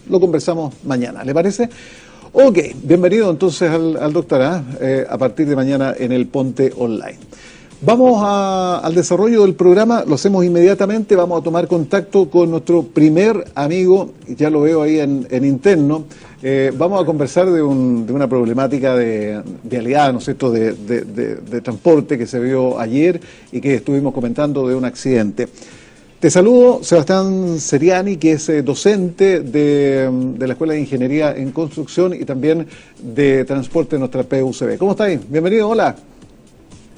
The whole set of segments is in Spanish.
lo conversamos mañana, ¿le parece? Ok, bienvenido entonces al doctor a partir de mañana en el Ponte Online. Vamos al desarrollo del programa, lo hacemos inmediatamente, vamos a tomar contacto con nuestro primer amigo, ya lo veo ahí en interno. Vamos a conversar de una problemática de vialidad, ¿no es cierto?, de transporte que se vio ayer y que estuvimos comentando de un accidente. Te saludo, Sebastián Seriani, que es docente de la Escuela de Ingeniería en Construcción y también de Transporte de nuestra PUCB. ¿Cómo estáis? Bienvenido, hola.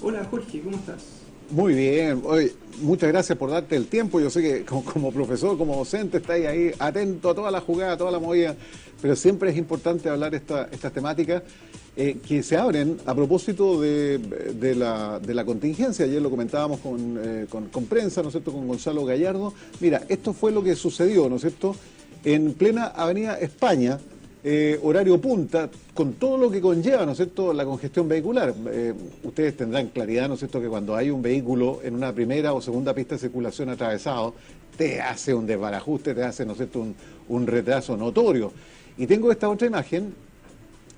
Hola Jorge, ¿cómo estás? Muy bien, oye, muchas gracias por darte el tiempo. Yo sé que como profesor, como docente, estáis ahí atento a toda la jugada, a toda la movida, pero siempre es importante hablar estas temáticas que se abren a propósito de la contingencia. Ayer lo comentábamos con prensa, ¿no es cierto?, con Gonzalo Gallardo. Mira, esto fue lo que sucedió, ¿no es cierto?, en plena Avenida España, horario punta, con todo lo que conlleva, ¿no es cierto?, la congestión vehicular. Ustedes tendrán claridad, ¿no es cierto?, que cuando hay un vehículo en una primera o segunda pista de circulación atravesado, te hace un desbarajuste, te hace, ¿no es cierto?, un retraso notorio. Y tengo esta otra imagen,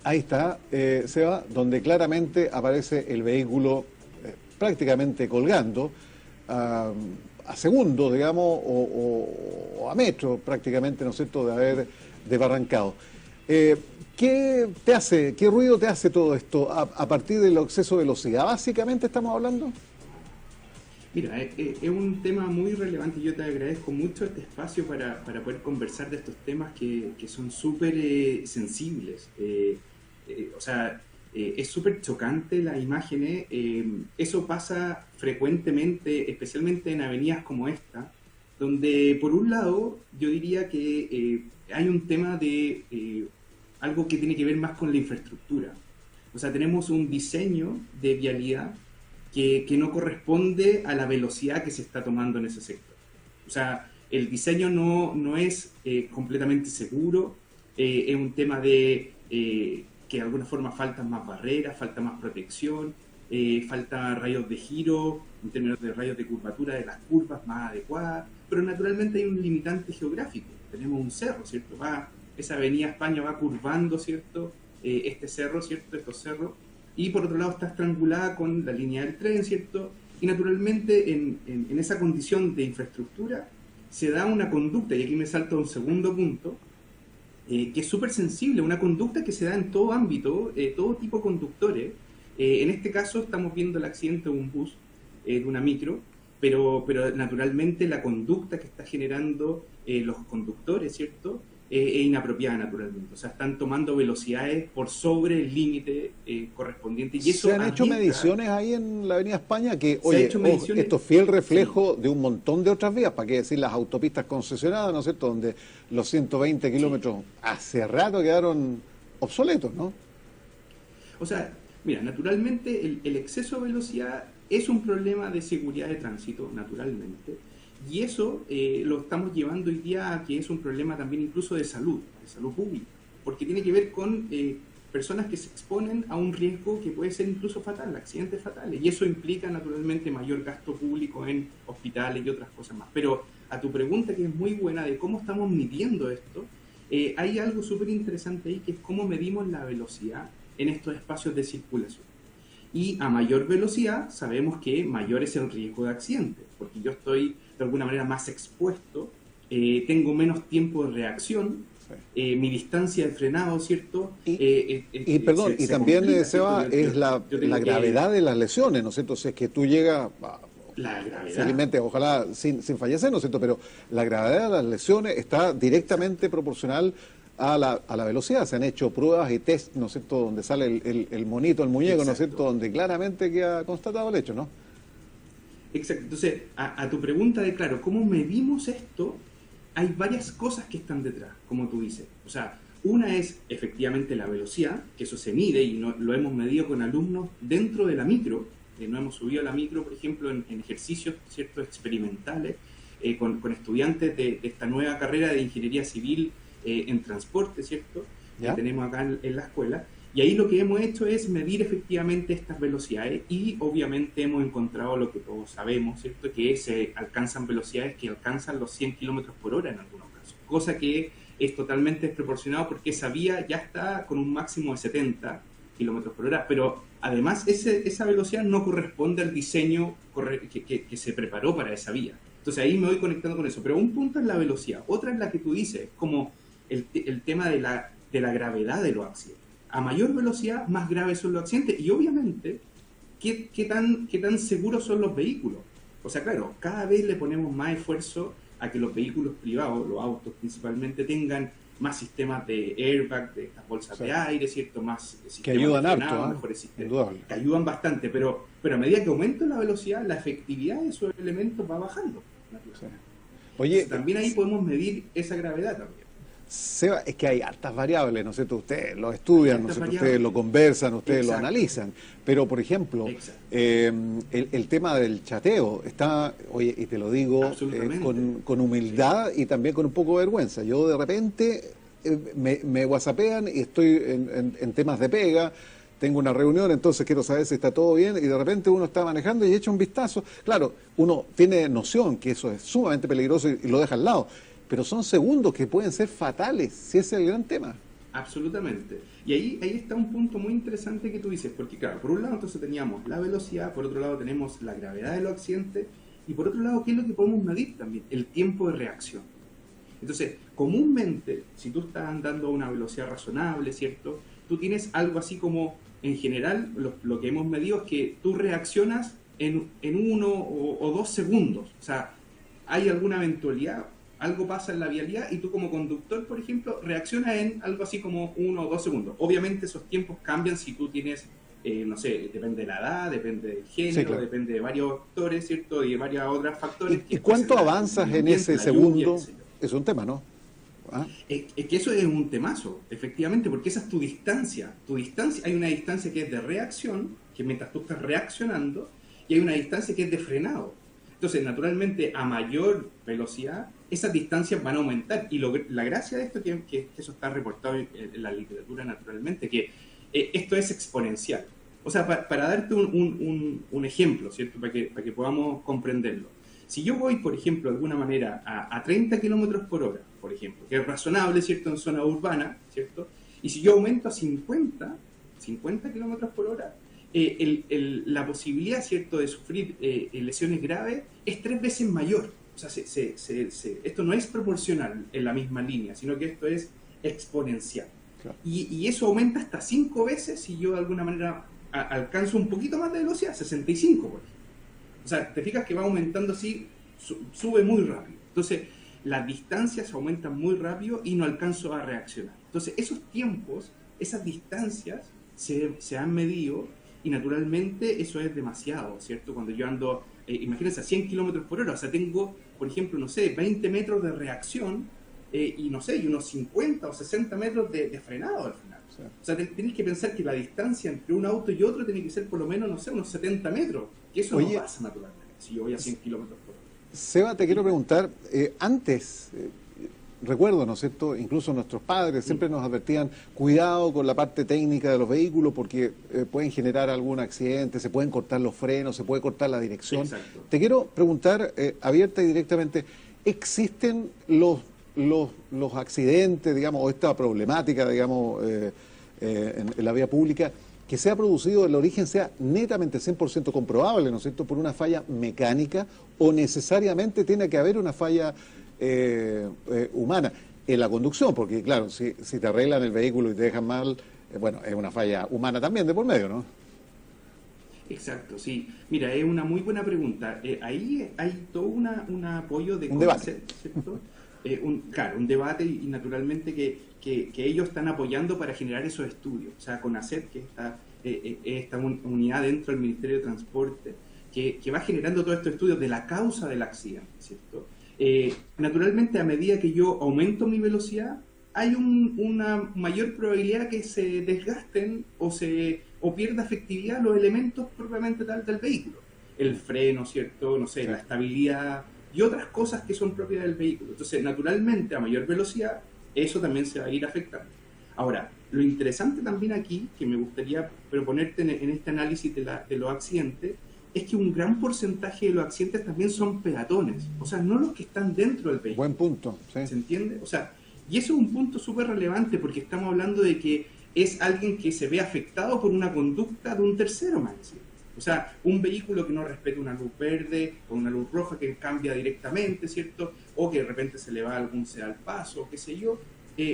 ahí está, Seba, donde claramente aparece el vehículo prácticamente colgando, a segundos, digamos, o a metros prácticamente, ¿no es cierto?, de haber desbarrancado. ¿Qué te hace, qué ruido te hace todo esto a partir del exceso de velocidad? Básicamente estamos hablando. Mira, es un tema muy relevante y yo te agradezco mucho este espacio para poder conversar de estos temas que son súper sensibles. Es súper chocante las imágenes. Eso pasa frecuentemente, especialmente en avenidas como esta, donde por un lado yo diría que hay un tema de algo que tiene que ver más con la infraestructura. O sea, tenemos un diseño de vialidad que no corresponde a la velocidad que se está tomando en ese sector. O sea, el diseño no es completamente seguro, es un tema de que de alguna forma faltan más barreras, falta más protección, falta rayos de giro, en términos de rayos de curvatura de las curvas más adecuadas, pero naturalmente hay un limitante geográfico. Tenemos un cerro, ¿cierto? Esa avenida España va curvando, ¿cierto? Este cerro, ¿cierto? Estos cerros. Y por otro lado está estrangulada con la línea del tren, ¿cierto? Y naturalmente en esa condición de infraestructura se da una conducta, y aquí me salto a un segundo punto, que es súper sensible, una conducta que se da en todo ámbito, todo tipo de conductores. En este caso estamos viendo el accidente de un bus, de una micro, pero naturalmente la conducta que está generando los conductores, ¿cierto?, es inapropiada naturalmente. O sea, están tomando velocidades por sobre el límite correspondiente. Y eso ¿Se han hecho mediciones ahí en la Avenida España? Que, oye, esto es fiel reflejo de un montón de otras vías, para qué decir las autopistas concesionadas, ¿no es cierto?, donde los 120 kilómetros hace rato quedaron obsoletos, ¿no? O sea, mira, naturalmente el exceso de velocidad es un problema de seguridad de tránsito, naturalmente. Y eso lo estamos llevando hoy día a que es un problema también incluso de salud pública, porque tiene que ver con personas que se exponen a un riesgo que puede ser incluso fatal, accidentes fatales, y eso implica naturalmente mayor gasto público en hospitales y otras cosas más. Pero a tu pregunta, que es muy buena, de cómo estamos midiendo esto, hay algo súper interesante ahí, que es cómo medimos la velocidad en estos espacios de circulación. Y a mayor velocidad sabemos que mayor es el riesgo de accidente, porque yo estoy de alguna manera más expuesto, tengo menos tiempo de reacción, mi distancia de frenado, ¿cierto? Y también, Seba, es la gravedad de las lesiones, ¿no es cierto? Es que tú llegas, felizmente, ojalá sin fallecer, ¿no es cierto? Pero la gravedad de las lesiones está directamente proporcional a la velocidad. Se han hecho pruebas y test, ¿no es cierto?, donde sale el monito, el muñeco, ¿no es cierto?, donde claramente queda constatado el hecho, ¿no? Exacto. Entonces, a tu pregunta de, claro, ¿cómo medimos esto? Hay varias cosas que están detrás, como tú dices. O sea, una es efectivamente la velocidad, que eso se mide y lo hemos medido con alumnos dentro de la micro. No hemos subido a la micro, por ejemplo, en ejercicios, ¿cierto?, experimentales, con estudiantes de esta nueva carrera de ingeniería civil en transporte, ¿cierto?, que tenemos acá en la escuela. Y ahí lo que hemos hecho es medir efectivamente estas velocidades y obviamente hemos encontrado lo que todos sabemos, ¿cierto?, que se alcanzan velocidades que alcanzan los 100 kilómetros por hora en algunos casos, cosa que es totalmente desproporcionado porque esa vía ya está con un máximo de 70 kilómetros por hora, pero además esa velocidad no corresponde al diseño que se preparó para esa vía. Entonces ahí me voy conectando con eso. Pero un punto es la velocidad, otra es la que tú dices, como el tema de la gravedad de los accidentes. A mayor velocidad, más graves son los accidentes. Y obviamente, ¿qué tan seguros son los vehículos? O sea, claro, cada vez le ponemos más esfuerzo a que los vehículos privados, los autos principalmente, tengan más sistemas de airbag, de estas bolsas de aire, ¿cierto? Más sistemas que ayudan de frenado, harto, mejores sistemas, indudable, que ayudan bastante, pero a medida que aumenta la velocidad, la efectividad de esos elementos va bajando. Sí. Oye, entonces, también ahí podemos medir esa gravedad también. Seba, es que hay hartas variables, ¿no es cierto? Ustedes lo estudian, ¿no es cierto? Ustedes lo conversan, ustedes lo analizan. Pero, por ejemplo, el tema del chateo está, oye, y te lo digo con humildad y también con un poco de vergüenza. Yo de repente me whatsappean y estoy en temas de pega, tengo una reunión, entonces quiero saber si está todo bien, y de repente uno está manejando y echa un vistazo. Claro, uno tiene noción que eso es sumamente peligroso y lo deja al lado. Pero son segundos que pueden ser fatales, si ese es el gran tema. Absolutamente. Y ahí está un punto muy interesante que tú dices, porque claro, por un lado entonces teníamos la velocidad, por otro lado tenemos la gravedad de los accidentes, y por otro lado, ¿qué es lo que podemos medir también? El tiempo de reacción. Entonces, comúnmente, si tú estás andando a una velocidad razonable, ¿cierto? Tú tienes algo así como, en general, lo que hemos medido es que tú reaccionas en 1 o 2 segundos. O sea, hay alguna eventualidad, algo pasa en la vialidad y tú como conductor, por ejemplo, reaccionas en algo así como 1 o 2 segundos. Obviamente esos tiempos cambian si tú tienes, no sé, depende de la edad, depende del género, sí, claro, depende de varios factores, ¿cierto? Y de varios otros factores. ¿Y cuánto avanzas en ese segundo? Es un tema, ¿no? ¿Ah? Es que eso es un temazo, efectivamente, porque esa es tu distancia. Hay una distancia que es de reacción, que mientras tú estás reaccionando, y hay una distancia que es de frenado. Entonces, naturalmente, a mayor velocidad, esas distancias van a aumentar. Y la gracia de esto es que eso está reportado en la literatura, naturalmente, que esto es exponencial. O sea, para darte un ejemplo, ¿cierto? Para que podamos comprenderlo. Si yo voy, por ejemplo, de alguna manera a 30 kilómetros por hora, por ejemplo, que es razonable, ¿cierto?, en zona urbana, ¿cierto? Y si yo aumento a 50 kilómetros por hora, la posibilidad, ¿cierto?, de sufrir lesiones graves es 3 veces mayor. O sea, esto no es proporcional en la misma línea, sino que esto es exponencial. Claro. Y eso aumenta hasta 5 veces si yo de alguna manera alcanzo un poquito más de velocidad, 65, por ejemplo. O sea, te fijas que va aumentando así, sube muy rápido. Entonces, las distancias aumentan muy rápido y no alcanzo a reaccionar. Entonces, esos tiempos, esas distancias se han medido y naturalmente eso es demasiado, ¿cierto? Cuando yo ando, imagínense, a 100 kilómetros por hora, o sea, tengo, por ejemplo, no sé, 20 metros de reacción y no sé, y unos 50 o 60 metros de frenado al final. Sí. O sea, tenés que pensar que la distancia entre un auto y otro tiene que ser por lo menos, no sé, unos 70 metros. Que eso no pasa naturalmente, si yo voy a 100 kilómetros por hora. Seba, te quiero preguntar, antes, recuerdo, ¿no es cierto?, incluso nuestros padres siempre nos advertían, cuidado con la parte técnica de los vehículos porque pueden generar algún accidente, se pueden cortar los frenos, se puede cortar la dirección. Exacto. Te quiero preguntar, abierta y directamente, ¿existen los accidentes, digamos, o esta problemática, digamos, en la vía pública, que sea producido, el origen sea netamente 100% comprobable, ¿no es cierto?, por una falla mecánica, o necesariamente tiene que haber una falla humana en la conducción? Porque, claro, si te arreglan el vehículo y te dejan mal, bueno, es una falla humana también de por medio, ¿no? Exacto, sí. Mira, es una muy buena pregunta. Ahí hay todo un apoyo de un debate, ¿cierto? Claro, un debate y naturalmente que ellos están apoyando para generar esos estudios. O sea, CONACET, que está esta unidad dentro del Ministerio de Transporte, que va generando todos estos estudios de la causa del accidente, ¿cierto? Naturalmente, a medida que yo aumento mi velocidad, hay una mayor probabilidad que se desgasten o pierda efectividad los elementos propiamente tal del vehículo. El freno, ¿cierto? No sé, la estabilidad y otras cosas que son propias del vehículo. Entonces, naturalmente, a mayor velocidad, eso también se va a ir afectando. Ahora, lo interesante también aquí, que me gustaría proponerte en este análisis de los accidentes, es que un gran porcentaje de los accidentes también son peatones, o sea, no los que están dentro del vehículo. Buen punto, sí. ¿Se entiende? O sea, Y eso es un punto súper relevante porque estamos hablando de que es alguien que se ve afectado por una conducta de un tercero más. ¿Sí? O sea, un vehículo que no respeta una luz verde o una luz roja que cambia directamente, ¿cierto? O que de repente se le va algún sea al paso, qué sé yo,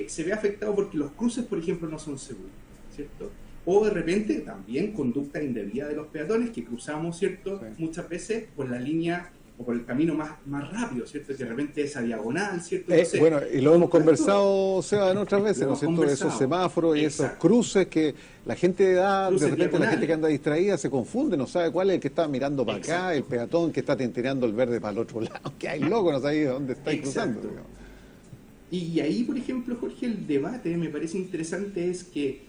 se ve afectado porque los cruces, por ejemplo, no son seguros, ¿cierto? O de repente también conducta indebida de los peatones que cruzamos, ¿cierto? Sí. Muchas veces por la línea o por el camino más rápido, ¿cierto? Que de repente esa diagonal, ¿cierto? Entonces, bueno, y lo hemos conversado, Seba, en otras veces, ¿no es cierto? Esos semáforos y esos cruces que la gente da, de repente la gente que anda distraída se confunde, no sabe cuál es el que está mirando para acá, el peatón que está tintineando el verde para el otro lado, que hay loco, no sabe dónde está cruzando. Digamos. Y ahí, por ejemplo, Jorge, el debate me parece interesante es que,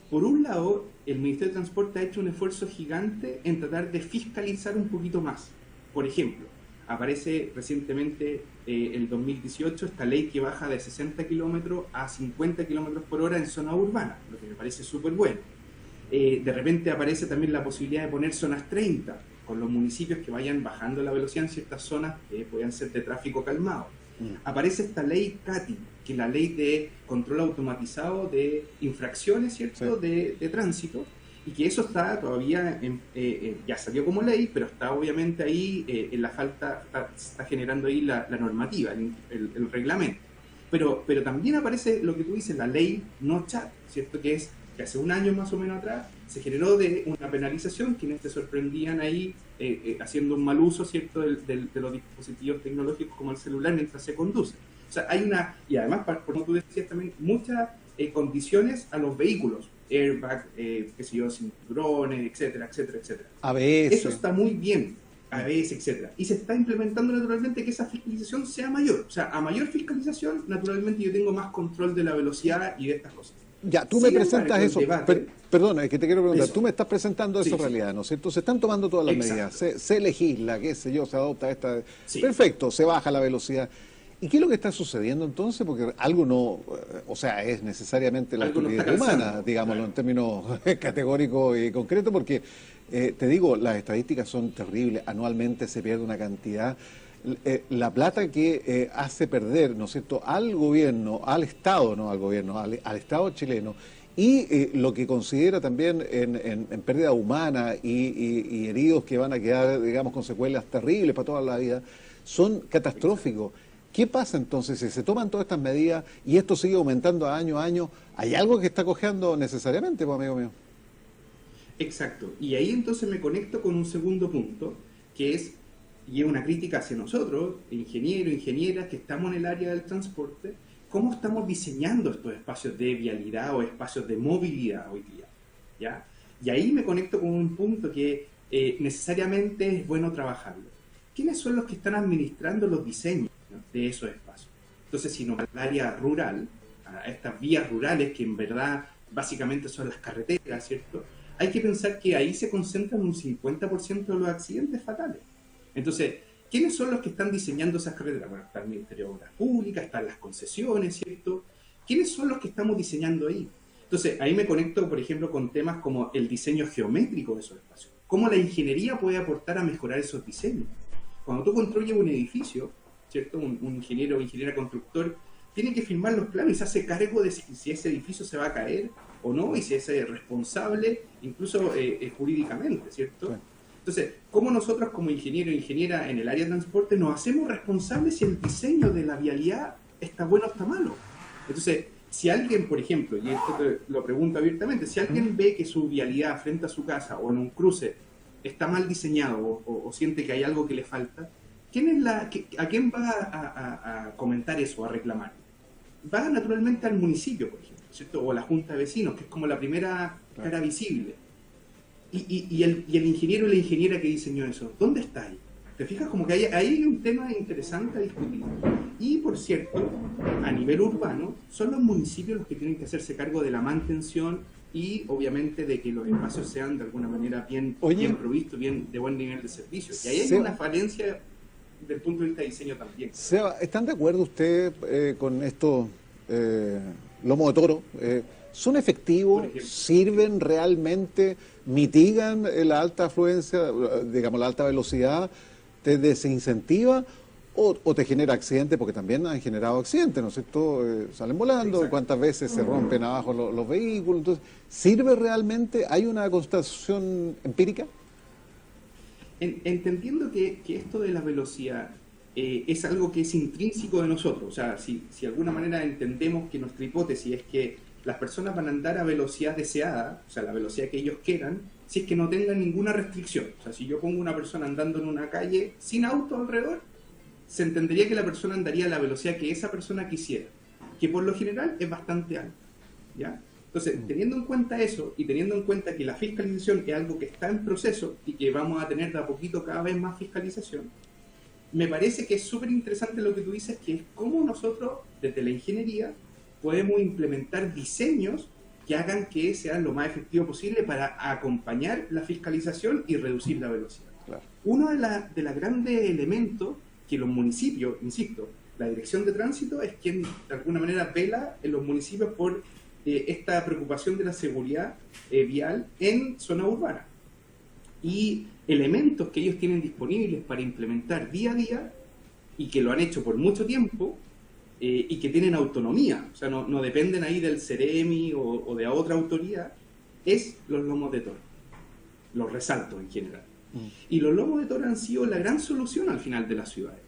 por un lado, el Ministerio de Transporte ha hecho un esfuerzo gigante en tratar de fiscalizar un poquito más. Por ejemplo, aparece recientemente el 2018 esta ley que baja de 60 kilómetros a 50 kilómetros por hora en zona urbana, lo que me parece súper bueno. De repente aparece también la posibilidad de poner zonas 30, con los municipios que vayan bajando la velocidad en ciertas zonas que puedan ser de tráfico calmado. Aparece esta ley CATI, que es la ley de control automatizado de infracciones, ¿cierto?, sí, de tránsito, y que eso está todavía, ya salió como ley, pero está obviamente ahí en la falta, está generando ahí la normativa, el reglamento. Pero también aparece lo que tú dices, la ley no chat, ¿cierto?, que es que hace un año más o menos atrás se generó de una penalización, quienes te sorprendían ahí haciendo un mal uso, ¿cierto?, de los dispositivos tecnológicos como el celular mientras se conduce. O sea, hay una, y además, como tú decías también, muchas condiciones a los vehículos, airbag, qué sé yo, cinturones, etcétera, etcétera, etcétera. ABS. Eso está muy bien, ABS, etcétera. Y se está implementando naturalmente que esa fiscalización sea mayor. O sea, a mayor fiscalización, naturalmente yo tengo más control de la velocidad y de estas cosas. Ya, tú me presentas eso, perdona, es que te quiero preguntar, tú me estás presentando eso en realidad, ¿no es cierto? Se están tomando todas las medidas, se legisla, qué sé yo, se adopta esta... Perfecto, se baja la velocidad. ¿Y qué es lo que está sucediendo entonces? Porque algo no, o sea, es necesariamente la estupidez humana, digámoslo en términos categóricos y concretos, porque te digo, las estadísticas son terribles, anualmente se pierde una cantidad... la plata que hace perder, ¿no es cierto?, al gobierno, al Estado, no al gobierno, al Estado chileno, y lo que considera también en pérdida humana y heridos que van a quedar, digamos, con secuelas terribles para toda la vida, son catastróficos. ¿Qué pasa entonces si se toman todas estas medidas y esto sigue aumentando año a año? ¿Hay algo que está cojeando necesariamente, pues, amigo mío? Exacto. Y ahí entonces me conecto con un segundo punto, que es, y es una crítica hacia nosotros, ingenieros, ingenieras, que estamos en el área del transporte, cómo estamos diseñando estos espacios de vialidad o espacios de movilidad hoy día, ¿ya? Y ahí me conecto con un punto que necesariamente es bueno trabajarlo. ¿Quiénes son los que están administrando los diseños, ¿no?, de esos espacios? Entonces, si no, al área rural, a estas vías rurales que en verdad básicamente son las carreteras, ¿cierto?, hay que pensar que ahí se concentran un 50% de los accidentes fatales. Entonces, ¿quiénes son los que están diseñando esas carreteras? Bueno, está el Ministerio de Obras Públicas, están las concesiones, ¿cierto? ¿Quiénes son los que estamos diseñando ahí? Entonces, ahí me conecto, por ejemplo, con temas como el diseño geométrico de esos espacios. ¿Cómo la ingeniería puede aportar a mejorar esos diseños? Cuando tú construyes un edificio, ¿cierto?, un ingeniero o ingeniera constructor tiene que firmar los planos y se hace cargo de si ese edificio se va a caer o no, y si es responsable, incluso jurídicamente, ¿cierto? Sí. Entonces, ¿cómo nosotros como ingeniero e ingeniera en el área de transporte nos hacemos responsables si el diseño de la vialidad está bueno o está malo? Entonces, si alguien, por ejemplo, y esto te lo pregunto abiertamente, si alguien ve que su vialidad frente a su casa o en un cruce está mal diseñado o siente que hay algo que le falta, ¿a quién va a comentar eso, a reclamar? Va naturalmente al municipio, por ejemplo, ¿cierto?, o a la junta de vecinos, que es como la primera cara visible. Y el ingeniero y la ingeniera que diseñó eso, ¿dónde está ahí? ¿Te fijas? Como que ahí hay un tema interesante a discutir. Y, por cierto, a nivel urbano, son los municipios los que tienen que hacerse cargo de la mantención y, obviamente, de que los espacios sean, de alguna manera, bien provistos, bien de buen nivel de servicio. Y ahí hay una falencia del punto de vista de diseño también. Seba, ¿están de acuerdo ustedes con estos lomos de toro? ¿Son efectivos? ¿Sirven realmente? ¿Mitigan la alta afluencia, digamos, la alta velocidad? ¿Te desincentiva? o te genera accidentes, porque también han generado accidentes, ¿no es cierto? Salen volando, Exacto. cuántas veces se rompen abajo los vehículos. Entonces, ¿sirve realmente? ¿Hay una constatación empírica? Entendiendo que esto de la velocidad es algo que es intrínseco de nosotros, o sea, si de alguna manera entendemos que nuestra hipótesis es que las personas van a andar a velocidad deseada, o sea, la velocidad que ellos quieran, si es que no tengan ninguna restricción. O sea, si yo pongo una persona andando en una calle sin auto alrededor, se entendería que la persona andaría a la velocidad que esa persona quisiera, que por lo general es bastante alta, ¿ya? Entonces, teniendo en cuenta eso y teniendo en cuenta que la fiscalización es algo que está en proceso y que vamos a tener de a poquito cada vez más fiscalización, me parece que es súper interesante lo que tú dices, que es cómo nosotros, desde la ingeniería, podemos implementar diseños que hagan que sea lo más efectivo posible para acompañar la fiscalización y reducir la velocidad. Claro. Uno de los grandes elementos que los municipios, insisto, la Dirección de Tránsito es quien de alguna manera vela en los municipios por esta preocupación de la seguridad vial en zona urbana. Y elementos que ellos tienen disponibles para implementar día a día y que lo han hecho por mucho tiempo y que tienen autonomía, o sea, no dependen ahí del CEREMI o de otra autoridad, es los lomos de toro, los resaltos en general. Y los lomos de toro han sido la gran solución al final de las ciudades.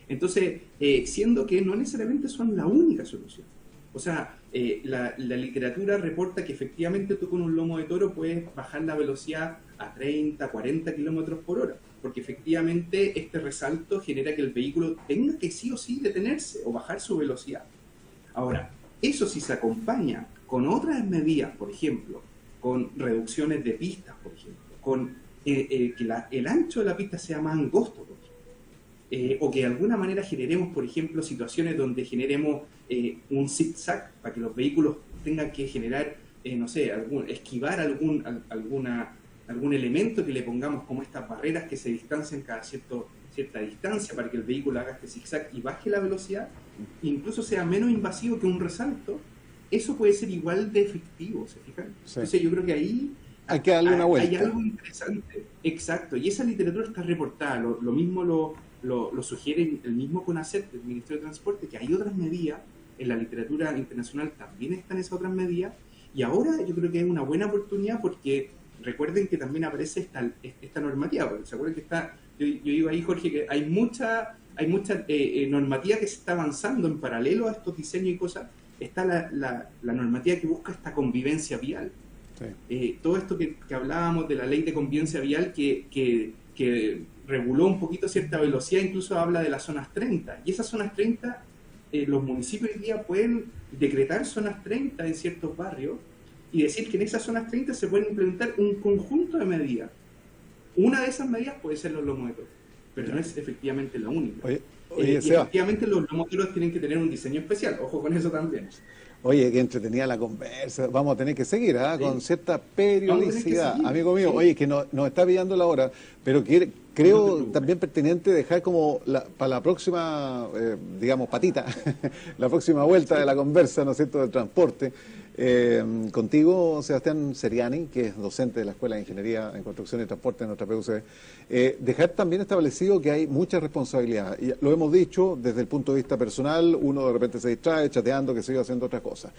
Entonces, siendo que no necesariamente son la única solución. O sea, la literatura reporta que efectivamente tú con un lomo de toro puedes bajar la velocidad a 30, 40 kilómetros por hora, porque efectivamente este resalto genera que el vehículo tenga que sí o sí detenerse o bajar su velocidad. Ahora, eso si se acompaña con otras medidas, por ejemplo, con reducciones de pistas, por ejemplo, con que el ancho de la pista sea más angosto, por ejemplo, o que de alguna manera generemos, por ejemplo, situaciones donde generemos un zigzag para que los vehículos tengan que generar, no sé, esquivar algún elemento que le pongamos como estas barreras que se distancian cada cierta distancia para que el vehículo haga este zigzag y baje la velocidad, incluso sea menos invasivo que un resalto, eso puede ser igual de efectivo, ¿se fijan? Sí. Entonces yo creo que ahí hay que darle una vuelta. Hay algo interesante, exacto, y esa literatura está reportada, lo mismo lo sugiere el mismo CONACET, el Ministerio de Transporte, que hay otras medidas, en la literatura internacional también están esas otras medidas, y ahora yo creo que es una buena oportunidad porque recuerden que también aparece esta normativa, porque se acuerdan que está, yo digo ahí, Jorge, que hay mucha normativa que se está avanzando en paralelo a estos diseños y cosas. Está la normativa que busca esta convivencia vial. Sí. Todo esto que hablábamos de la ley de convivencia vial que reguló un poquito cierta velocidad, incluso habla de las zonas 30. Y esas zonas 30, los municipios hoy día pueden decretar zonas 30 en ciertos barrios y decir que en esas zonas 30 se pueden implementar un conjunto de medidas. Una de esas medidas puede ser los lomos de toro, pero no es efectivamente la única. Oye, efectivamente los lomos de toro tienen que tener un diseño especial, ojo con eso también. Oye, qué entretenida la conversa. Vamos a tener que seguir, ¿eh? Sí. Con cierta periodicidad. Amigo mío, sí. Oye, que nos está pillando la hora, pero creo también pertinente dejar como para la próxima, digamos, patita, la próxima vuelta de la conversa, ¿no es cierto?, del transporte. Contigo, Sebastián Seriani, que es docente de la Escuela de Ingeniería en Construcción y Transporte de nuestra PUC, dejar también establecido que hay mucha responsabilidad. Y lo hemos dicho desde el punto de vista personal, uno de repente se distrae, chateando, que sigue haciendo otras cosas.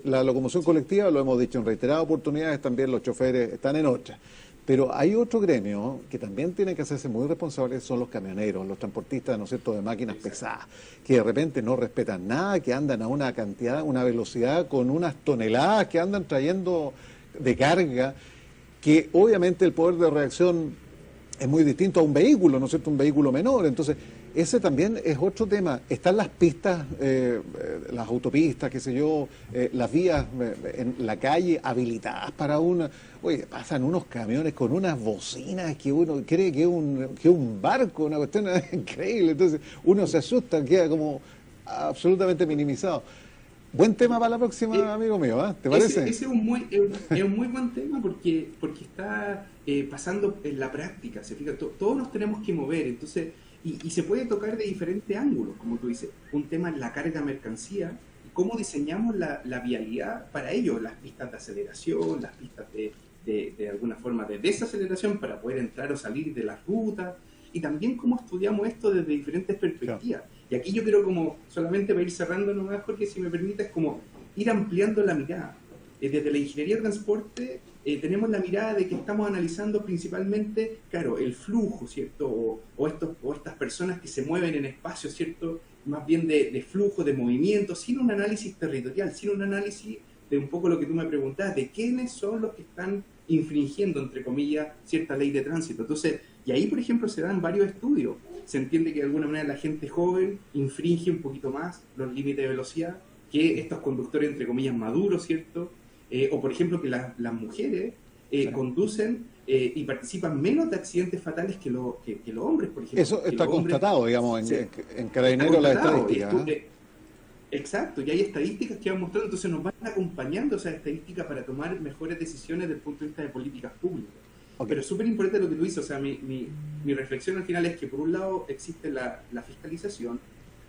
La locomoción colectiva, lo hemos dicho en reiteradas oportunidades, también los choferes están en otras. Pero hay otro gremio que también tiene que hacerse muy responsables, son los camioneros, los transportistas, ¿no es cierto?, de máquinas pesadas, que de repente no respetan nada, que andan a una cantidad, una velocidad con unas toneladas que andan trayendo de carga, que obviamente el poder de reacción es muy distinto a un vehículo, ¿no es cierto?, un vehículo menor. Entonces, ese también es otro tema. Están las pistas, las autopistas, qué sé yo, las vías en la calle habilitadas para una... Oye, pasan unos camiones con unas bocinas que uno cree que es un barco, una cuestión increíble. Entonces, uno se asusta, queda como absolutamente minimizado. Buen tema para la próxima, amigo mío, ¿eh? ¿Te parece? Ese es un muy buen tema porque está pasando en la práctica. Se fija, todos nos tenemos que mover, entonces... Y se puede tocar de diferentes ángulos, como tú dices. Un tema es la carga de mercancía, y cómo diseñamos la vialidad para ello, las pistas de aceleración, las pistas de alguna forma de desaceleración para poder entrar o salir de las rutas. y también cómo estudiamos esto desde diferentes perspectivas. Claro. Y aquí yo quiero como, solamente para ir cerrando nomás, Jorge, si me permites, como ir ampliando la mirada. Desde la ingeniería de transporte tenemos la mirada de que estamos analizando principalmente, claro, el flujo, ¿cierto? O estas personas que se mueven en espacios, ¿cierto? Más bien de flujo, de movimiento, sin un análisis territorial, sin un análisis de un poco lo que tú me preguntabas, de quiénes son los que están infringiendo, entre comillas, cierta ley de tránsito. Entonces, y ahí, por ejemplo, se dan varios estudios. Se entiende que de alguna manera la gente joven infringe un poquito más los límites de velocidad que estos conductores, entre comillas, maduros, ¿cierto? O, por ejemplo, que las mujeres conducen y participan menos de accidentes fatales que los hombres, por ejemplo. Eso está constatado, digamos, en Carabineros la estadística. Exacto, y hay estadísticas que van mostrando, entonces nos van acompañando esas estadísticas para tomar mejores decisiones desde el punto de vista de políticas públicas. Okay. Pero es súper importante lo que tú dices, o sea, mi reflexión al final es que por un lado existe la fiscalización,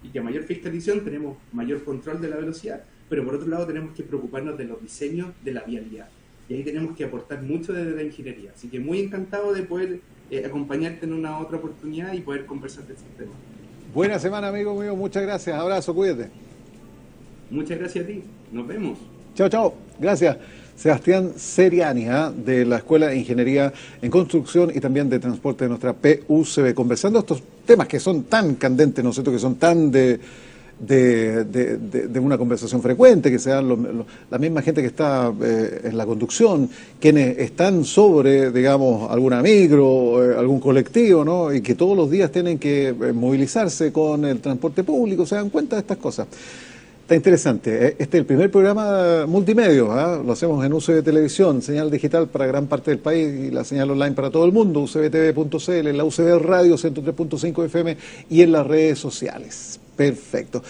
y que a mayor fiscalización tenemos mayor control de la velocidad, pero por otro lado tenemos que preocuparnos de los diseños de la vialidad. Y ahí tenemos que aportar mucho desde la ingeniería. Así que muy encantado de poder acompañarte en una otra oportunidad y poder conversar de este tema. Buena semana, amigo mío. Muchas gracias. Abrazo, cuídate. Muchas gracias a ti. Nos vemos. Chao, chao. Gracias. Sebastián Seriani, de la Escuela de Ingeniería en Construcción y también de Transporte de nuestra PUCB, conversando estos temas que son tan candentes, ¿no es cierto?, que son tan de una conversación frecuente, que sean la misma gente que está en la conducción, quienes están sobre, digamos, alguna micro, algún colectivo, ¿no?, y que todos los días tienen que movilizarse con el transporte público, se dan cuenta de estas cosas. Está interesante. Este es el primer programa multimedio, lo hacemos en UCB Televisión, señal digital para gran parte del país y la señal online para todo el mundo, ucbtv.cl, en la UCB Radio 103.5 FM y en las redes sociales. Perfecto.